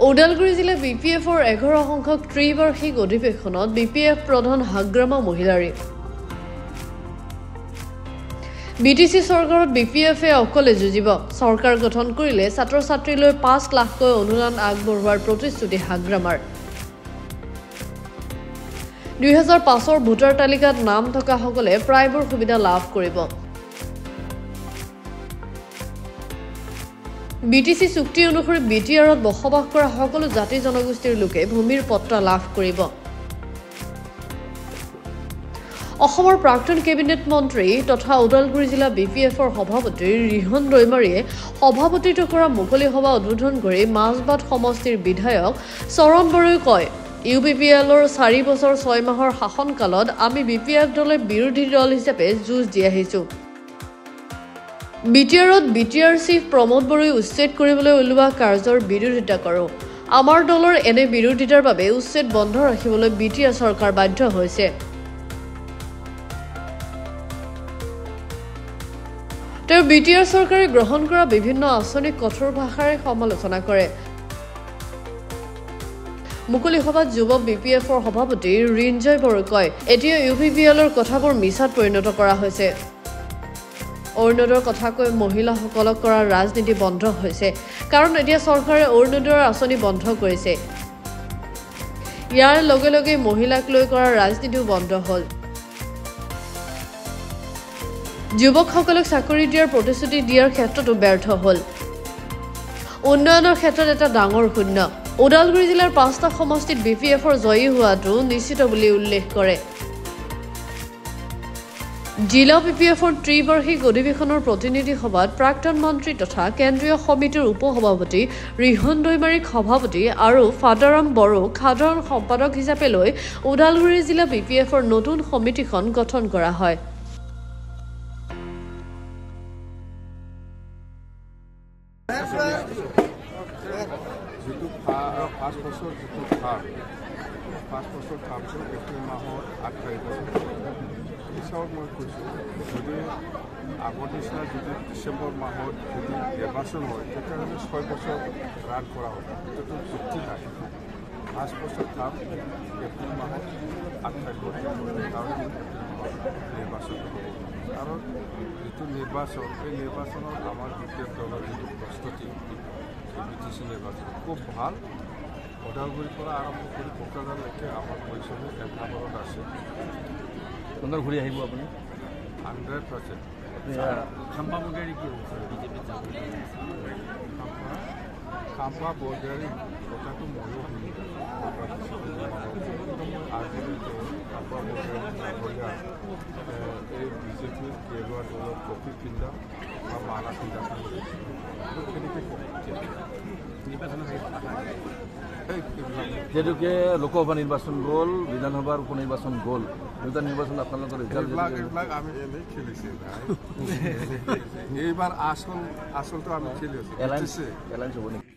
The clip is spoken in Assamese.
ওদালগুৰি জিলা বিপিএফৰ 11 সংখ্যক ত্ৰিবাৰ্ষিক অধিৱেশনত বিপিএফ প্ৰধান হাগ্ৰামা মহিলাৰী বিটিসি চৰকাৰত বিপিএফে অকলে যুঁজিব চৰকাৰ গঠন কৰিলে ছাত্ৰ ছাত্ৰীলৈ 5 লাখকৈ অনুদান আগবঢ়োৱাৰ প্ৰতিশ্ৰুতি হাগ্ৰামাৰ 2005 ভোটাৰ তালিকাত নাম থকা সকলে প্ৰায়বোৰ সুবিধা লাভ কৰিব বিটিসি চুক্তি অনুসৰি বিটিআৰত বসবাস কৰা সকলো জাতি জনগোষ্ঠীৰ লোকে ভূমিৰ পট্টা লাভ কৰিব অসমৰ প্ৰাক্তন কেবিনেট মন্ত্ৰী তথা ওদালগুৰি জিলা বিপিএফৰ সভাপতি ৰিহন দৈমাৰীয়ে সভাপতিত্ব কৰা মুকলি সভা উদ্বোধন কৰি মাজবাট সমষ্টিৰ বিধায়ক চৰণ বড়োই কয় ইউপিপিএলৰ 4 বছৰ 6 মাহৰ শাসনকালত আমি বিপিএফ দলে বিৰোধী দল হিচাপে যুঁজ দি আহিছো বিটিআৰত বিটিআৰ চিফ প্ৰমোদ বড়োই উচ্ছেদ কৰিবলৈ ওলোৱা কাৰ্যৰ বিৰোধিতা কৰোঁ আমাৰ দলৰ এনে বিৰোধিতাৰ বাবে উচ্ছেদ বন্ধ ৰাখিবলৈ বিটিআৰ চৰকাৰ বাধ্য হৈছে তেওঁ বিটিআৰ চৰকাৰে গ্ৰহণ কৰা বিভিন্ন আঁচনি কঠোৰ ভাষাৰে সমালোচনা কৰে মুকলি সভাত যুৱ বিপিএফৰ সভাপতি ৰিঞ্জয় বড়োই কয় এতিয়া ইউপিপিএলৰ কথাবোৰ মিছাত পৰিণত কৰা হৈছে অৰুণোদয়ৰ কথা কৈ মহিলাসকলক কৰা ৰাজনীতি বন্ধ হৈছে কাৰণ এতিয়া চৰকাৰে অৰুণোদয়ৰ আঁচনি বন্ধ কৰিছে ইয়াৰ লগে লগে মহিলাক লৈ কৰা ৰাজনীতিও বন্ধ হ'ল যুৱকসকলক চাকৰি দিয়াৰ প্ৰতিশ্ৰুতি দিয়াৰ ক্ষেত্ৰতো ব্যৰ্থ হ'ল উন্নয়নৰ ক্ষেত্ৰত এটা ডাঙৰ শূন্য ওদালগুৰি জিলাৰ 5টা সমষ্টিত বিপিএফৰ জয়ী হোৱাটো নিশ্চিত বুলি উল্লেখ কৰে জিলা বিপিএফৰ ত্ৰিবাৰ্ষিক অধিৱেশনৰ প্ৰতিনিধি সভাত প্ৰাক্তন মন্ত্ৰী তথা কেন্দ্ৰীয় সমিতিৰ উপসভাপতি ৰিহন দৈমাৰীক সভাপতি আৰু ফাদাৰাম বড়োক সাধাৰণ সম্পাদক হিচাপে লৈ ওদালগুৰি জিলা বিপিএফৰ নতুন সমিতিখন গঠন কৰা হয় যেটো 5 বছৰ যেটো কাম 5 বছৰ কাম কৰি এপ্ৰিল মাহৰ 8 তাৰিখে পিছত মই কৈছোঁ যদি আগৰ নিচিনা যদি ডিচেম্বৰ মাহত যদি নিৰ্বাচন হয় তেতিয়াহ'লে 6 বছৰ ৰান কৰা হ'ব এইটোতো যুক্তি নাই 5 বছৰ কাম এপ্ৰিল মাহত 8 তাৰিখত কাৰণে নিৰ্বাচন হ'ব কাৰণ যিটো নিৰ্বাচন এই নিৰ্বাচনত আমাৰ বিপিএফ দলৰ যিটো প্ৰস্তুতি বিটিসি নিৰ্বাচন খুব ভাল ওদালগুৰিৰ পৰা আৰম্ভ কৰি কোকৰাঝাৰলৈকে আমাৰ পৰিচয় একাবৰত আছে সুন্দৰ ঘূৰি আহিব আপুনি 100% খাম্পা বৰ্ডাৰী কি বিজেপি খাম্পা বৰ্ডাৰী কথাটো ময়ো শুনি আজি খাম্পা বৰ্ডাৰী নাগৰিকা এই বিজেপিৰ কেৰুৱা দলৰ কপি পিন্ধা বা মালা পিন্ধা যেহেতুকে লোকসভা নিৰ্বাচন গ'ল বিধানসভাৰ উপনিৰ্বাচন গ'ল দুটা নিৰ্বাচন আপোনালোকৰ এইবিলাক আমি এনেই খেলিছে এইবাৰ আচলটো আমি খেলি আছো এলায়েন্স হ'ব নেকি